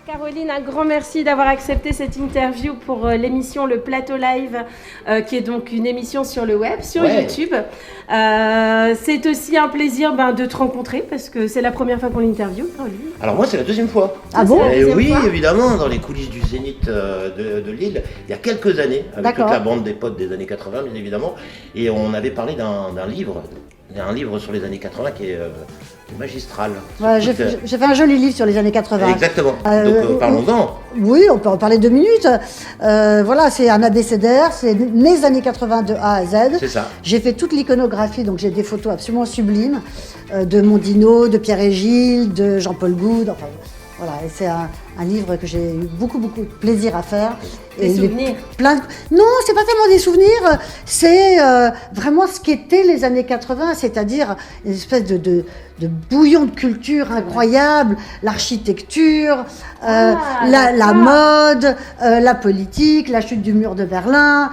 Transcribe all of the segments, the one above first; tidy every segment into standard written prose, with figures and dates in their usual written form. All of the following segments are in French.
Caroline, un grand merci d'avoir accepté cette interview pour l'émission Le Plateau Live, qui est donc une émission sur le web, sur YouTube. C'est aussi un plaisir de te rencontrer parce que c'est la première fois qu'on l'interview, Caroline. Alors moi c'est la deuxième fois. Ah bon? Oui, fois évidemment, dans les coulisses du Zénith de Lille, il y a quelques années, avec toute la bande des potes des années 80 bien évidemment, et on avait parlé d'un livre. Il y a un livre sur les années 80 qui est magistral. Ouais, j'ai fait un joli livre sur les années 80. Exactement. Donc parlons-en. Oui, on peut en parler 2 minutes. Voilà, c'est un abécédaire, c'est mes années 80 de A à Z. C'est ça. J'ai fait toute l'iconographie, donc j'ai des photos absolument sublimes de Mondino, de Pierre et Gilles, de Jean-Paul Goude. Enfin, voilà, et c'est un livre que j'ai eu beaucoup de plaisir à faire. Des souvenirs Non, c'est pas tellement des souvenirs, c'est vraiment ce qu'étaient les années 80, c'est-à-dire une espèce de bouillon de culture incroyable, l'architecture, la mode, la politique, la chute du mur de Berlin,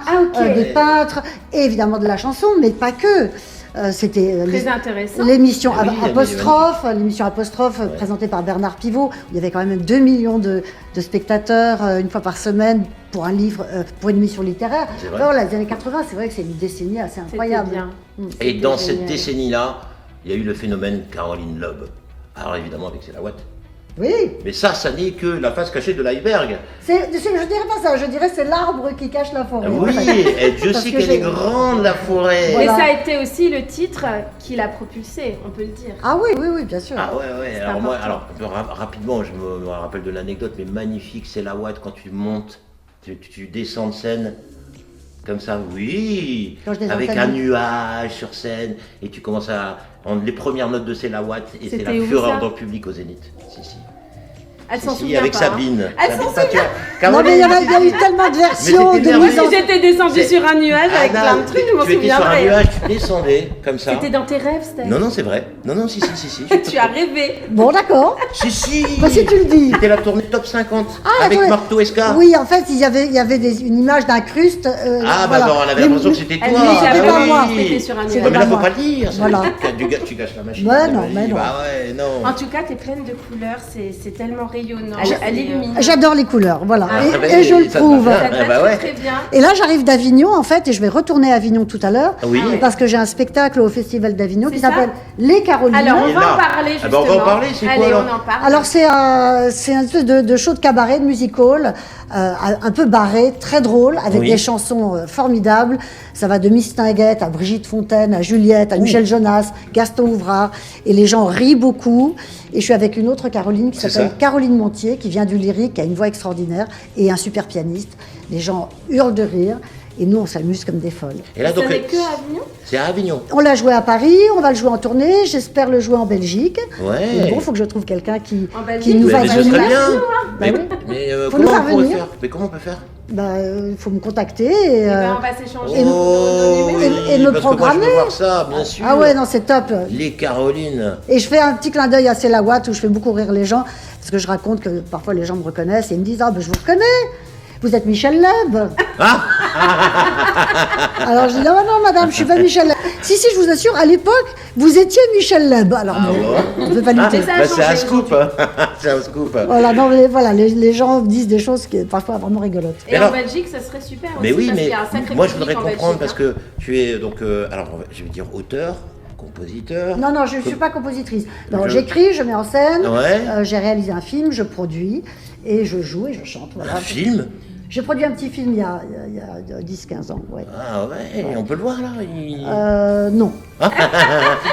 des peintres, et évidemment de la chanson, mais pas que. C'était très intéressant. L'émission Apostrophe, présentée par Bernard Pivot. Il y avait quand même 2 millions de spectateurs une fois par semaine pour un livre, pour une émission littéraire. Voilà, les années 80, c'est vrai que c'est une décennie assez incroyable. Et dans cette décennie-là, il y a eu le phénomène Caroline Loeb. Alors évidemment avec C'est la Ouate. Oui. Mais ça n'est que la face cachée de l'iceberg. Je dirais pas ça, je dirais c'est l'arbre qui cache la forêt. Oui, et Dieu sait qu'elle est grande la forêt. Voilà. Mais ça a été aussi le titre qui l'a propulsé, on peut le dire. Ah oui, bien sûr. Ah ouais. Alors rapidement, je me rappelle de l'anecdote, mais magnifique, C'est la Ouate quand tu montes, tu descends de scène. Comme ça, oui, avec un nuage sur scène, et tu commences à entendre les premières notes de C'est la Ouate, et c'est la fureur dans le public au Zénith. Si. Elle s'en souvient avec pas, Sabine. Elle s'en souvient. Non mais il y a eu tellement de versions. Moi si j'étais descendue sur un nuage avec plein de trucs, je m'en souviendrai. Tu étais sur un nuage, tu descendais comme ça. C'était dans tes rêves, Steph. Non, c'est vrai. Non, si. Tu as rêvé. Bon, d'accord. Si. Bah, si tu le dis. C'était la tournée Top 50 avec Marteau Esca. Oui, en fait, il y avait une image d'incruste. On avait l'impression que c'était toi. C'était pas moi. C'était sur un nuage. Mais là, faut pas le dire. Voilà. Tu gâches la machine. Mais non. Bah ouais, non. En tout cas, t'es pleine de couleurs, c'est tellement rayonnant. J'adore les couleurs, voilà. Et je le prouve. Très bien. Et là, j'arrive d'Avignon, en fait, et je vais retourner à Avignon tout à l'heure. Oui. Parce que j'ai un spectacle au Festival d'Avignon qui s'appelle Les Carolines. Alors, on va en parler justement. On va en parler, c'est quoi on alors en parle. Alors, c'est un espèce de show de cabaret, de musical, un peu barré, très drôle, avec des chansons formidables. Ça va de Miss Tinguette à Brigitte Fontaine, à Juliette, à Michel Jonas, Gaston Ouvrard. Et les gens rient beaucoup. Et je suis avec une autre Caroline qui s'appelle Caroline Montier, qui vient du lyrique, qui a une voix extraordinaire et un super pianiste. Les gens hurlent de rire. Et nous, on s'amuse comme des folles. Et là, donc, c'est que à Avignon ? C'est à Avignon. On l'a joué à Paris, on va le jouer en tournée, j'espère le jouer en Belgique. Ouais. Mais bon, il faut que je trouve quelqu'un qui nous va venir. venir. Mais comment on pourrait faire ? Mais comment on peut faire ? Il faut me contacter on va s'échanger et me parce programmer. Que moi, je veux voir ça, bien sûr. Ah ouais, non, c'est top. Les Carolines. Et je fais un petit clin d'œil à C'est la Ouate où je fais beaucoup rire les gens, parce que je raconte que parfois les gens me reconnaissent et ils me disent « Ah, je vous reconnais !» Vous êtes Michel Loeb. Alors je dis non, madame, je suis pas Michel Loeb. Si, je vous assure, à l'époque, vous étiez Michel Loeb. Alors on ne peut pas lutter. C'est un scoop. C'est un scoop. Voilà, non, mais voilà, les gens disent des choses qui parfois vraiment rigolotes. Et en Belgique, ça serait super aussi. Mais oui, mais moi je voudrais Belgique, comprendre parce que tu es donc, alors je vais dire auteur. Compositeur. Non, je ne suis pas compositrice. Non, j'écris, je mets en scène, j'ai réalisé un film, je produis, et je joue et je chante. Voilà. Un film ? J'ai produit un petit film il y a 10-15 ans. Ouais. Ah ouais, on peut le voir là Non.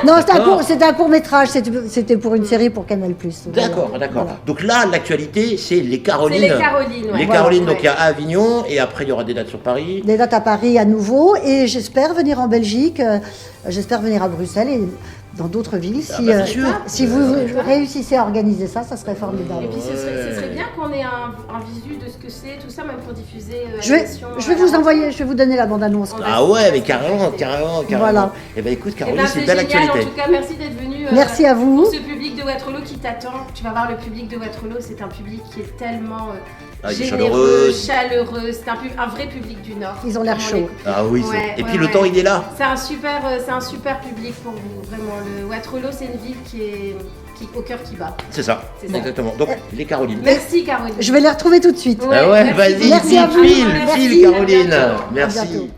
Non, c'était un court-métrage, c'était pour une série pour Canal+. D'accord. Voilà. Donc là, l'actualité, c'est les Carolines. C'est les Carolines, Les Carolines, donc il y a à Avignon, et après il y aura des dates sur Paris. Des dates à Paris à nouveau, et j'espère venir en Belgique, j'espère venir à Bruxelles et dans d'autres villes. Si vous réussissez à organiser ça, ça serait formidable. Et puis ce serait bien qu'on ait un visu de ce que c'est, tout ça, même pour diffuser je vais vous envoyer, je vais vous donner la bande-annonce. Ah ouais, mais carrément. Voilà. Et ben écoute, Caroline, c'est une belle génial. actualité. En tout cas, merci d'être venu. Merci à vous. Pour ce public de Waterloo qui t'attend. Tu vas voir le public de Waterloo, c'est un public qui est tellement généreux, chaleureux. C'est un vrai public du Nord. Ils ont l'air chauds. Ah oui, et puis le temps, il est là. C'est un super public pour vous, vraiment. Le Waterloo, c'est une ville qui au cœur qui bat. C'est ça, exactement. Donc, les Carolines. Merci Caroline. Je vais les retrouver tout de suite. Vas-y, Merci à vous. file, Caroline. À Merci. bientôt.